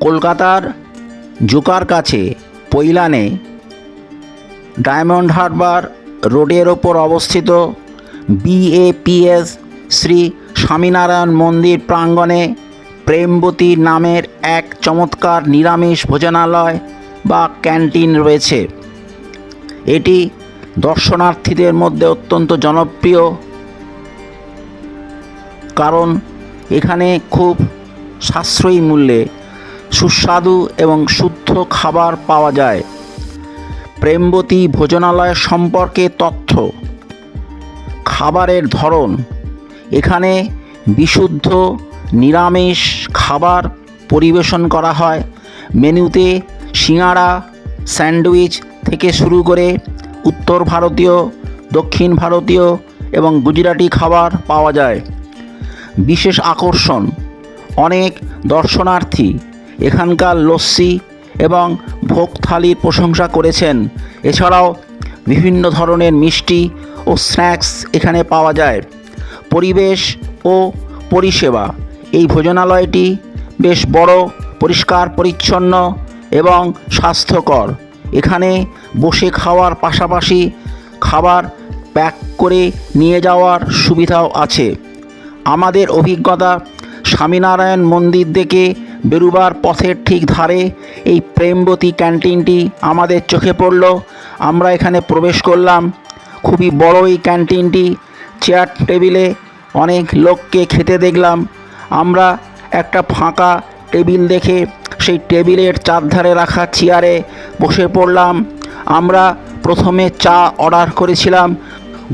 কলকাতার জুকার কাছে পৈলানে ডায়মন্ড হারবার রোডের ওপর অবস্থিত BAPS শ্রী স্বামীনারায়ণ মন্দির প্রাঙ্গণে প্রেমবতী নামের এক চমৎকার নিরামিষ ভোজনালয় বা ক্যান্টিন রয়েছে। এটি দর্শনার্থীদের মধ্যে অত্যন্ত জনপ্রিয়, কারণ এখানে খুব সাশ্রয়ী মূল্যে সুস্বাদু এবং শুদ্ধ খাবার পাওয়া যায়। প্রেমবতী ভোজনালয় সম্পর্কে তথ্য: খাবারের ধরন: এখানে বিশুদ্ধ নিরামিষ খাবার পরিবেশন করা হয়। মেনুতে সিঙাড়া, স্যান্ডউইচ থেকে শুরু করে উত্তর ভারতীয়, দক্ষিণ ভারতীয় এবং গুজরাটি খাবার পাওয়া যায়। বিশেষ আকর্ষণ: অনেক দর্শনার্থী এখানকার লস্যি এবং ভোগ থালির প্রশংসা করেছেন। এছাড়াও বিভিন্ন ধরনের মিষ্টি ও স্ন্যাক্স এখানে পাওয়া যায়। পরিবেশ ও পরিষেবা: এই ভোজনালয়টি বেশ বড়, পরিষ্কার পরিচ্ছন্ন এবং স্বাস্থ্যকর। এখানে বসে খাওয়ার পাশাপাশি খাবার প্যাক করে নিয়ে যাওয়ার সুবিধাও আছে। আমাদের অভিজ্ঞতা: স্বামীনারায়ণ মন্দির থেকে বেরুবার পথের ঠিক ধারে এই প্রেমবতী ক্যান্টিনটি আমাদের চোখে পড়ল। আমরা এখানে প্রবেশ করলাম। খুবই বড় এই ক্যান্টিনটি। চেয়ার টেবিলে অনেক লোককে খেতে দেখলাম। আমরা একটা ফাঁকা টেবিল দেখে সেই টেবিলের চারধারে রাখা চেয়ারে বসে পড়লাম। আমরা প্রথমে চা অর্ডার করেছিলাম।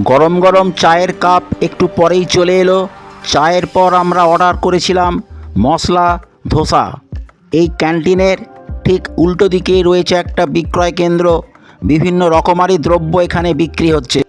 গরম গরম চায়ের কাপ একটু পরেই চলে এলো। চায়ের পর আমরা অর্ডার করেছিলাম মশলা ধোসা। এই ক্যান্টিনের ঠিক উল্টো দিকেই রয়েছে একটা বিক্রয় কেন্দ্র। বিভিন্ন রকমারি দ্রব্য এখানে বিক্রি হচ্ছে।